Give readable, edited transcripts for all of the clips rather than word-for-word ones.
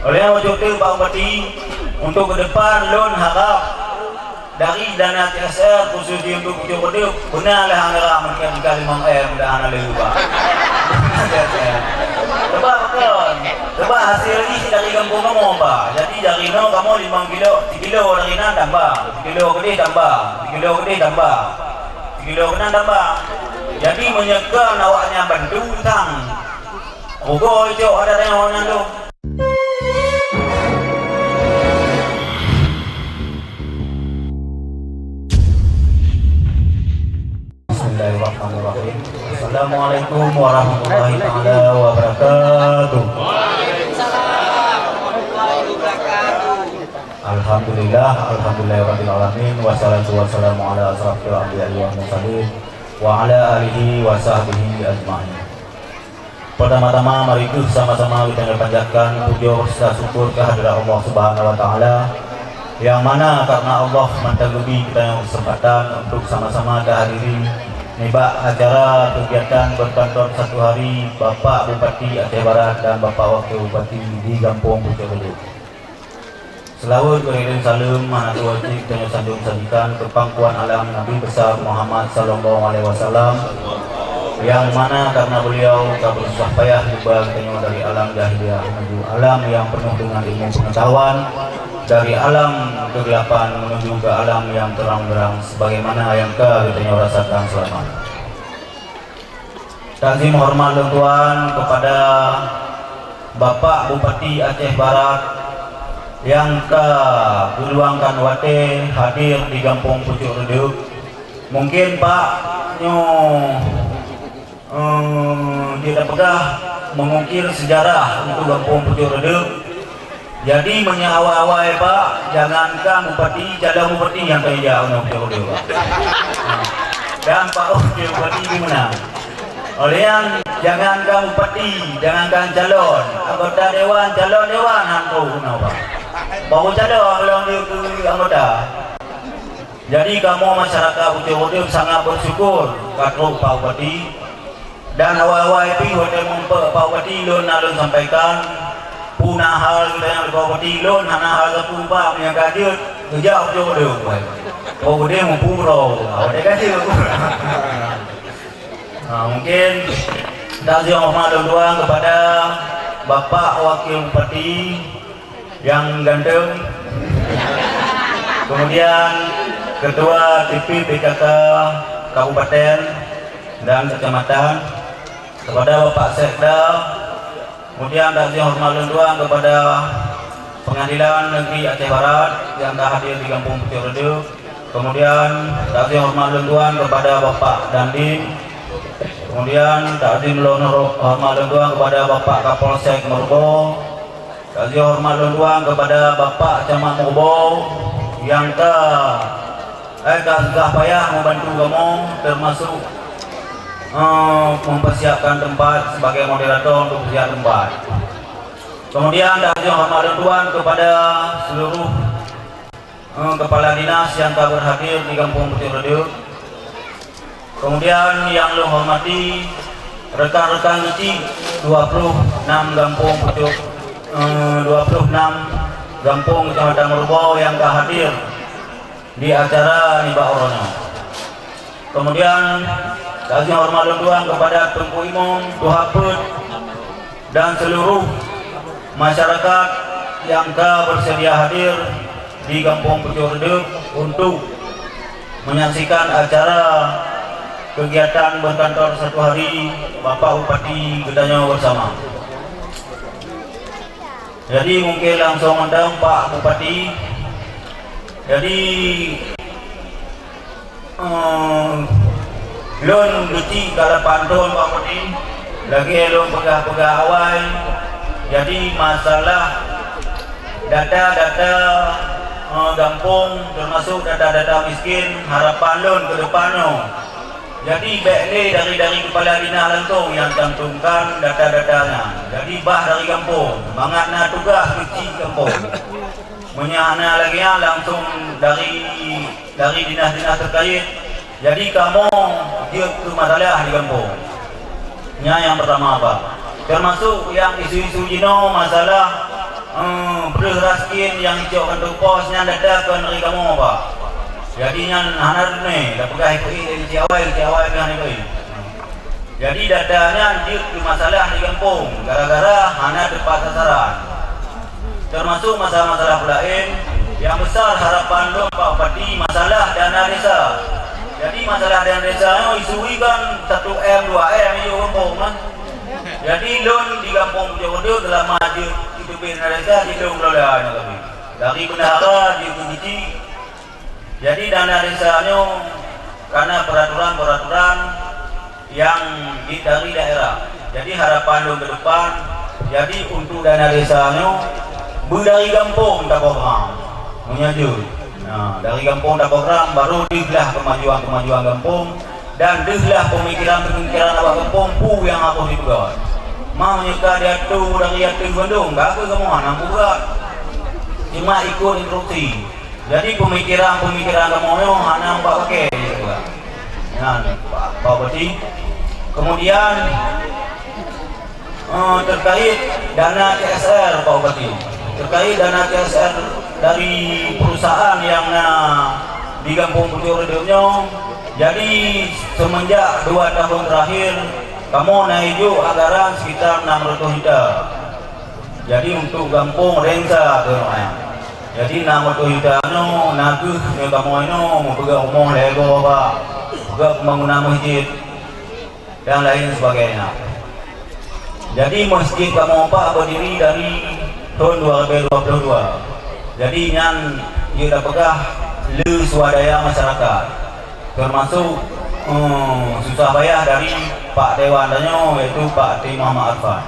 Oleh wajib tu Pak Bupati, untuk ke depan lon harap dari dana TSR khusus untuk Pucuk Redep benarlah anggaran mereka dikali mudah-mudahan ada lupa. Sebab kan, sebab hasil ini dari kampung kamu Pak. Jadi dari no kamu 5 kilo, 3 kilo dari na tambah, 3 kilo gede tambah, 3 kilo gede tambah, 3 kilo kena tambah. Jadi menyegar awaknya bantu tang. Ugo itu ada tengoknya tu. Bismillahirrahmanirrahim. Assalamualaikum warahmatullahi taala wabarakatuh. Alhamdulillah, alhamdulillahirabbil alamin, wassalatu wassalamu ala asrofil anbiya'i wal mursalin wa ala alihi wa sahbihi ajma'in. Pertama-tama mari kita sama-sama kita panjatkan puji serta syukur kehadirat Allah Subhanahu wa taala, yang mana karena Allah mentangguhi kita yang kesempatan untuk sama-sama dihadiri nibak acara kegiatan berkantor 1 hari Bapak Bupati Aceh Barat dan Bapak Wakil Bupati di Kampung Pucuk Redep. Selawat beriring salam manatu wajib dan sanjung sajikan ke pangkuan alam Nabi besar Muhammad sallallahu alaihi wasallam, yang mana karena beliau tak bersusah payah juga dari alam jahiliyah menuju alam yang penuh dengan ilmu pengetahuan, dari alam kegelapan menuju ke alam yang terang-terang sebagaimana yang kita rasakan selama. Takzim hormat dan tuan kepada Bapak Bupati Aceh Barat yang keluangkan wate hadir di Kampung Pucuk Redep. Mungkin Pak tidak pernah mengukir sejarah untuk Kampung Pucuk Redep. Jadi menyawai Pak, jangankan Bupati, calon Bupati yang kerja untuk Pucuk Redep Pak. Dan Pak Wakil Bupati gimana? Oleh yang jangankan Bupati, jangankan calon anggota dewan, calon dewan hantu Pak. Baru calon kalau dia anggota. Jadi kamu masyarakat Pucuk Redep sangat bersyukur katruk Pak Bupati. Dan awal-awal itu hotel memper Pak Bupati lon sampaikan punah hal kita yang Pak Bupati lon hana hal satu Pak yang kadir kerja Pucuk Redep. Pak Bupati mempuro, ada kasih. Mungkin takziah hormat dan doa kepada Bapak Wakil Bupati yang ganteng, kemudian Ketua TV PKK Kabupaten dan Kecamatan, kepada Bapak Sekda, kemudian takziah hormat dan doa kepada Pengadilan Negeri Aceh Barat yang tak hadir di Kampung Pucuk Redep, kemudian takziah hormat dan doa kepada Bapak Dandim, kemudian takzim hormat dan doa kepada Bapak Kapolsek Merbau, takziah hormat dan doa kepada Bapak Camat Merbau yang susah payah membantu kamu, termasuk mempersiapkan tempat sebagai moderator untuk persiapan tempat. Kemudian takziah hormat dan doa kepada seluruh kepala dinas yang tak berhadir di Kampung Pucuk Redep. Kemudian yang lo hormati rekan-rekan kecil 26 Kampung Pucuk 26 Kampung Kecamatan Merbau yang tak hadir di acara Nibak Orono. Kemudian takziah hormat dan doa kepada Tengku Imam, Tuhaput dan seluruh masyarakat yang bersedia hadir di Kampung Pucuk Redep untuk menyaksikan acara kegiatan berkantor 1 hari Bapak Bupati Gedanyo bersama. Jadi mungkin langsung undang Pak Bupati. Jadi lon luci kalau pantun Pak Bupati lagi lon pegah-pegah awal. Jadi masalah data-data kampung termasuk data-data miskin harapan lon ke depannya. Jadi BLA dari kepala dinas langsung yang cantumkan data-datanya. Jadi bah dari kampung, mangatna tugas kecil kampung. Menyana lagi langsung dari dinas-dinas terkait. Jadi kamu dia ke masalah di kampung. Yang pertama apa? Termasuk yang isu-isu jino masalah belah raskin yang hijau kan posnya dada kan dari kamu pak. Jadinya hanar ni dah pegang ikut ciawai kan itu. Jadi dadanya dia masalah di kampung gara-gara hanar tepat sasaran. Termasuk masalah-masalah lain yang besar harapan lo Pak Bupati masalah dana desa. Jadi masalah dana desa isu kan 1M 2M di kampung kan. Jadi loan di kampung Jodoh dalam maju itu dana desa di dalam kelolaan kami. Dari bendahara di Kunci. Jadi dana desanya karena peraturan-peraturan yang dari daerah. Jadi harapan lo ke depan. Jadi untuk dana desanya dari kampung tak program menyajur. Nah, dari kampung tak program baru dihlah kemajuan kampung dan dihlah pemikiran awak kampung pu yang aku dibuat. Mau nyeka dia tu dari atu Bandung, tak apa kamu nampu berat. Cuma ikut instruksi. Jadi pemikiran kamu yo hana mbak pakai juga. Nah, Pak Bupati. Kemudian terkait dana CSR Pak Bupati. Terkait dana CSR dari perusahaan yang di Kampung Pucuk. Jadi semenjak 2 tahun terakhir kamu naik anggaran sekitar 600 juta. Jadi untuk Kampung Rensa jadi 600 juta naguh kamu mau pegang omong lego Pak, pegang pembangunan masjid dan lain sebagainya. Jadi masjid kamu Pak berdiri dari tahun 2022. Jadi yang dia dah pegah le swadaya masyarakat, termasuk susah payah dari Pak Dewan Danyo yaitu Pak T. Muhammad Arfan.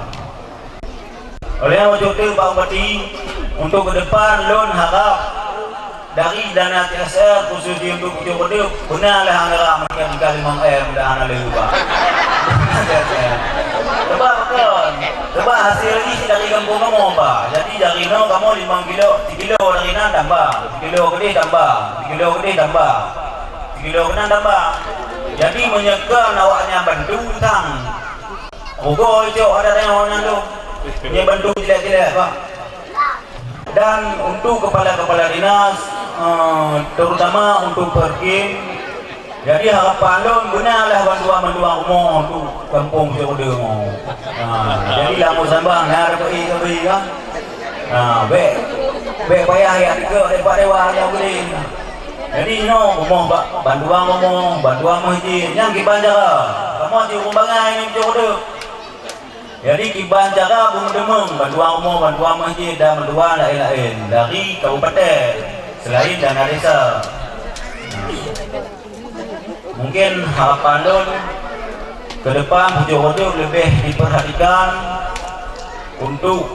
Oleh wajib Pak Bupati untuk ke depan loan harap dari dana CSR khususnya untuk Jodoh benarlah anggaran mereka kali 5M dan lebih Pak. Coba hasil ini dari kampung kamu Pak. Jadi dari no kamu 5 kilo, 3 kilo dari nan tambah, 3 kilo gede tambah, 3 kilo gede tambah, 3 kilo kena tambah. Jadi menyegar awaknya bantu tang. Ogo itu ada yang tu. Dia bantu tidak Pak. Dan untuk kepala-kepala dinas, terutama untuk Perkim, jadi harapan lo benarlah bantuan umum untuk kampung Jodoh. Jadi lamu sambang nak beri kan. Be payah ya ke depan dewan yang beli. Jadi umum bantuan masjid yang kiban cara. Kamu di kumbangan ini Jodoh. Jadi kiban cara demeng bantuan umum, bantuan masjid dan bantuan lain-lain dari kabupaten selain dana desa. Mungkin harapan don ke depan Jodoh lebih diperhatikan untuk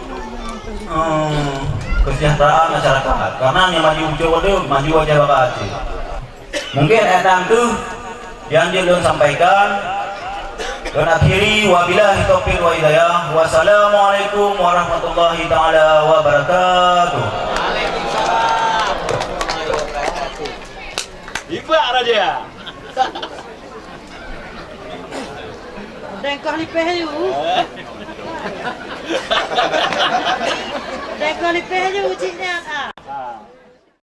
kesejahteraan masyarakat karena yang maju Jodoh maju aja bakal. Mungkin itu yang dia sampaikan. Dan akhiri wabillahi taufiq wa hidayah. Wassalamualaikum warahmatullahi taala wabarakatuh. Waalaikumsalam. Iba raja. Dengkol lipeju. Dengkol lipeju ucinya.